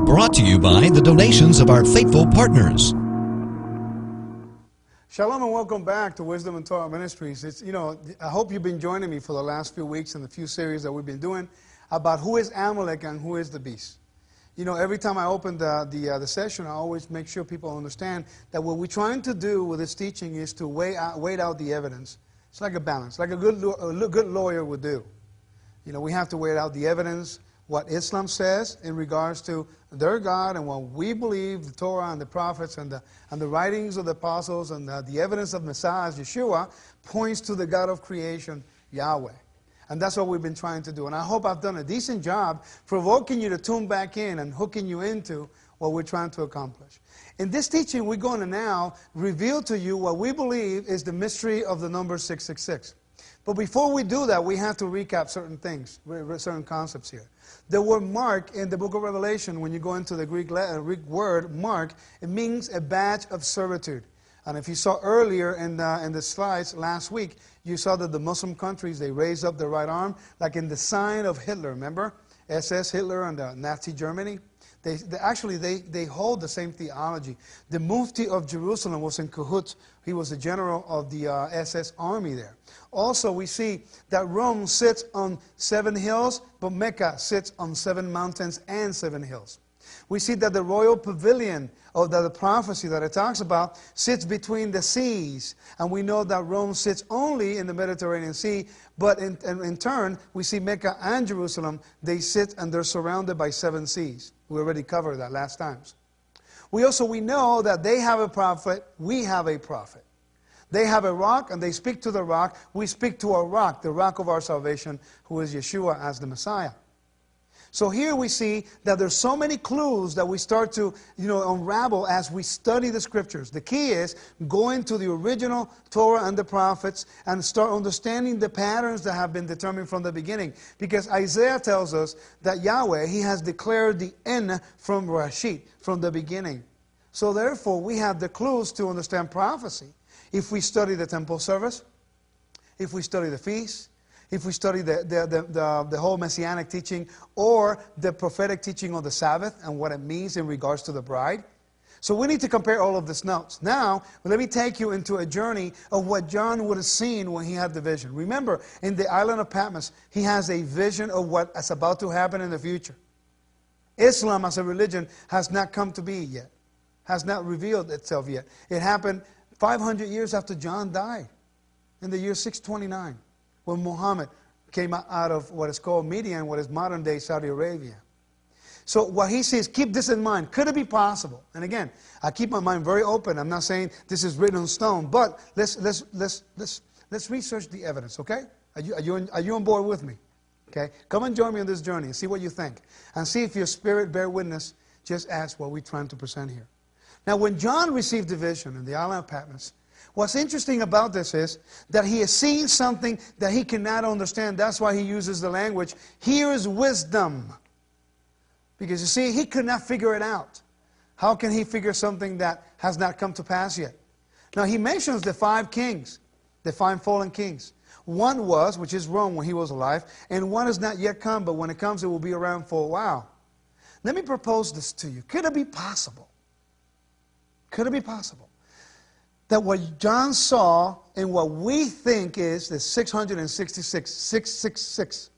Brought to you by the donations of our faithful partners. Shalom and welcome back to Wisdom and Torah Ministries. I hope you've been joining me for the last few weeks in the few series that we've been doing about who is Amalek and who is the beast. Every time I open the session, I always make sure people understand that what we're trying to do with this teaching is to weigh out the evidence. It's like a balance, like a good lawyer would do. We have to weigh out the evidence, what Islam says in regards to their God and what we believe, the Torah and the prophets and the writings of the apostles and the evidence of Messiah, Yeshua, points to the God of creation, Yahweh. And that's what we've been trying to do. And I hope I've done a decent job provoking you to tune back in and hooking you into what we're trying to accomplish. In this teaching, we're going to now reveal to you what we believe is the mystery of the number 666. But before we do that, we have to recap certain things, certain concepts here. The word mark in the book of Revelation, when you go into the Greek word mark, it means a badge of servitude. And if you saw earlier in the slides last week, you saw that the Muslim countries, they raised up their right arm, like in the sign of Hitler, remember? SS Hitler and Nazi Germany. They hold the same theology. The Mufti of Jerusalem was in cahoots. He was the general of the SS army there. Also, we see that Rome sits on 7 hills, but Mecca sits on 7 mountains and 7 hills. We see that the royal pavilion of the prophecy that it talks about sits between the seas. And we know that Rome sits only in the Mediterranean Sea, but in turn, we see Mecca and Jerusalem, they sit and they're surrounded by 7 seas. We already covered that last times. We know that they have a prophet, we have a prophet. They have a rock and they speak to the rock. We speak to a rock, the rock of our salvation, who is Yeshua as the Messiah. So here we see that there's so many clues that we start to unravel as we study the scriptures. The key is going to the original Torah and the prophets and start understanding the patterns that have been determined from the beginning. Because Isaiah tells us that Yahweh, He has declared the end from Rashid, from the beginning. So therefore we have the clues to understand prophecy. If we study the temple service, if we study the feast, if we study the whole messianic teaching or the prophetic teaching of the Sabbath and what it means in regards to the bride. So we need to compare all of these notes. Now, let me take you into a journey of what John would have seen when he had the vision. Remember, in the island of Patmos, he has a vision of what is about to happen in the future. Islam as a religion has not come to be yet, has not revealed itself yet. It happened 500 years after John died, in the year 629. When Muhammad came out of what is called Midian, what is modern-day Saudi Arabia. So what he says, keep this in mind. Could it be possible? And again, I keep my mind very open. I'm not saying this is written on stone, but let's research the evidence, okay? Are you on board with me? Okay? Come and join me on this journey and see what you think. And see if your spirit bear witness. Just ask what we're trying to present here. Now, when John received the vision in the island of Patmos, what's interesting about this is that he has seen something that he cannot understand. That's why he uses the language, here is wisdom. Because you see, he could not figure it out. How can he figure something that has not come to pass yet? Now he mentions the 5 kings, the 5 fallen kings. One was, which is Rome when he was alive, and one has not yet come, but when it comes it will be around for a while. Let me propose this to you. Could it be possible? Could it be possible that what John saw and what we think is the 666,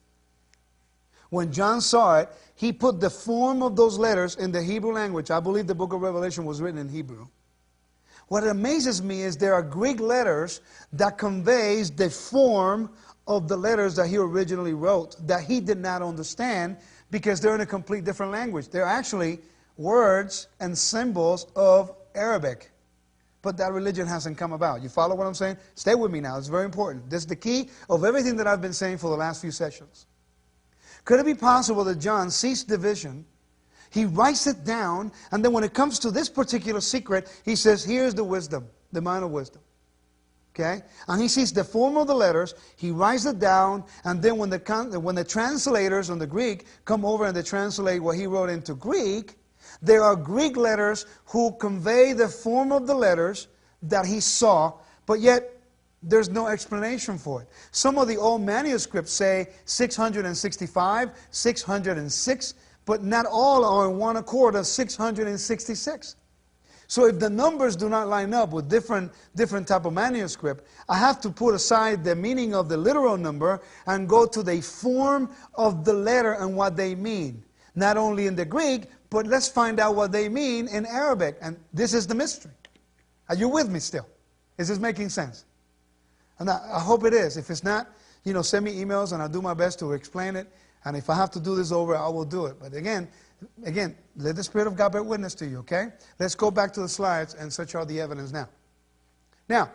when John saw it, he put the form of those letters in the Hebrew language. I believe the book of Revelation was written in Hebrew. What amazes me is there are Greek letters that conveys the form of the letters that he originally wrote that he did not understand because they're in a complete different language. They're actually words and symbols of Arabic. But that religion hasn't come about. You follow what I'm saying? Stay with me now. It's very important. This is the key of everything that I've been saying for the last few sessions. Could it be possible that John sees the vision, he writes it down, and then when it comes to this particular secret, he says, here's the wisdom, the mind of wisdom. Okay? And he sees the form of the letters, he writes it down, and then when the translators on the Greek come over and they translate what he wrote into Greek, there are Greek letters who convey the form of the letters that he saw, but yet there's no explanation for it. Some of the old manuscripts say 665, 606, but not all are in one accord of 666. So if the numbers do not line up with different type of manuscript, I have to put aside the meaning of the literal number and go to the form of the letter and what they mean. Not only in the Greek, but let's find out what they mean in Arabic. And this is the mystery. Are you with me still? Is this making sense? And I hope it is. If it's not, send me emails and I'll do my best to explain it. And if I have to do this over, I will do it. But again, let the Spirit of God bear witness to you, okay? Let's go back to the slides and search out the evidence now. Now,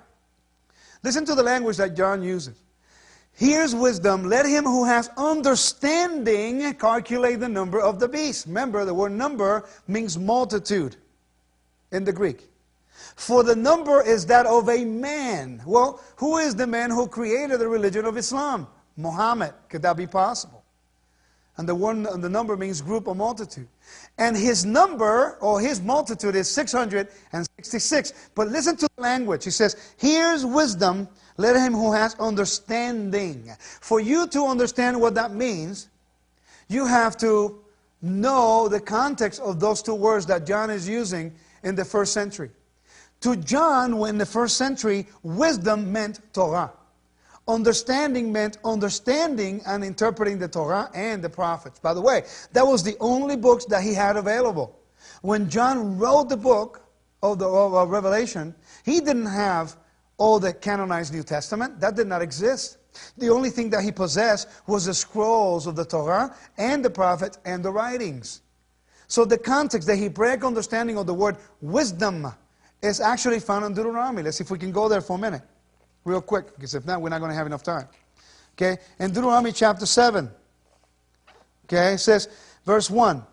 listen to the language that John uses. Here's wisdom. Let him who has understanding calculate the number of the beast. Remember, the word number means multitude in the Greek. For the number is that of a man. Well, who is the man who created the religion of Islam? Muhammad. Could that be possible? And the number means group or multitude. And his number, or his multitude, is 666. But listen to the language. He says, here's wisdom, let him who has understanding. For you to understand what that means, you have to know the context of those two words that John is using in the first century. To John, in the first century, wisdom meant Torah. Understanding meant understanding and interpreting the Torah and the prophets. By the way, that was the only books that he had available. When John wrote the book of Revelation, he didn't have all the canonized New Testament. That did not exist. The only thing that he possessed was the scrolls of the Torah and the prophets and the writings. So the context, the Hebraic understanding of the word wisdom is actually found in Deuteronomy. Let's see if we can go there for a minute. Real quick, because if not, we're not going to have enough time. Okay, in Deuteronomy chapter 7, okay, it says, verse 1.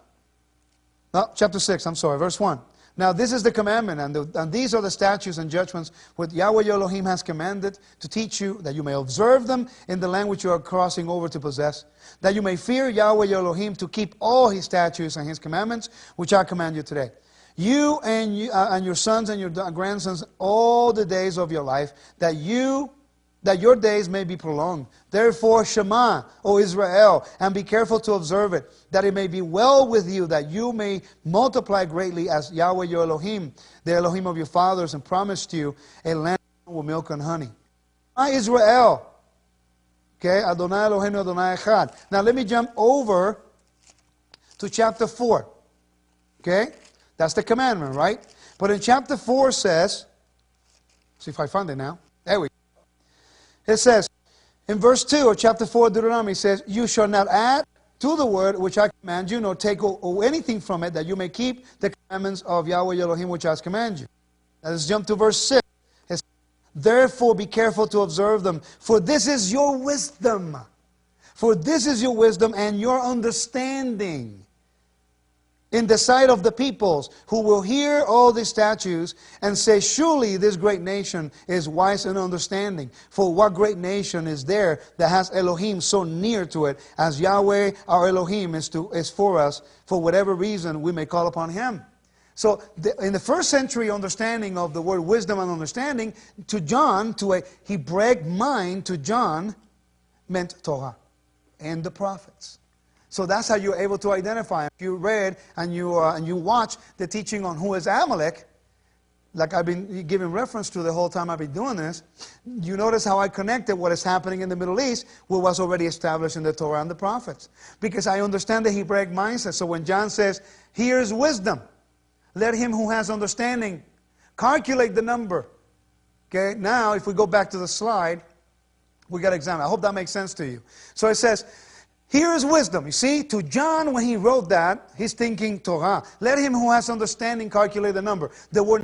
No, chapter 6, I'm sorry, verse 1. Now this is the commandment, and these are the statutes and judgments which Yahweh your Elohim has commanded to teach you, that you may observe them in the land which you are crossing over to possess, that you may fear Yahweh your Elohim to keep all his statutes and his commandments, which I command you today. You and your sons and your grandsons all the days of your life, that your days may be prolonged. Therefore, Shema, O Israel, and be careful to observe it, that it may be well with you, that you may multiply greatly as Yahweh your Elohim, the Elohim of your fathers, and promised you a land with milk and honey. Israel. Okay, Adonai Elohim, Adonai Echad. Now let me jump over to chapter 4. Okay? That's the commandment, right? But in chapter 4 says, see if I find it now. There we go. It says, in verse 2 of chapter 4 of Deuteronomy, it says, you shall not add to the word which I command you, nor take anything from it, that you may keep the commandments of Yahweh Elohim which I command you. Now let's jump to verse 6. It says, therefore be careful to observe them, for this is your wisdom. For this is your wisdom and your understanding in the sight of the peoples, who will hear all these statutes and say, surely this great nation is wise and understanding. For what great nation is there that has Elohim so near to it as Yahweh our Elohim is for us, for whatever reason we may call upon him. So in the first century understanding of the word wisdom and understanding, to John, to a Hebraic mind, to John, meant Torah and the prophets. So that's how you're able to identify. If you read and you watch the teaching on who is Amalek, like I've been giving reference to the whole time I've been doing this, you notice how I connected what is happening in the Middle East with what's already established in the Torah and the prophets. Because I understand the Hebraic mindset. So when John says, here's wisdom, let him who has understanding calculate the number. Okay, now if we go back to the slide, we got to examine. I hope that makes sense to you. So it says, here is wisdom. You see, to John, when he wrote that, he's thinking Torah. Let him who has understanding calculate the number. The word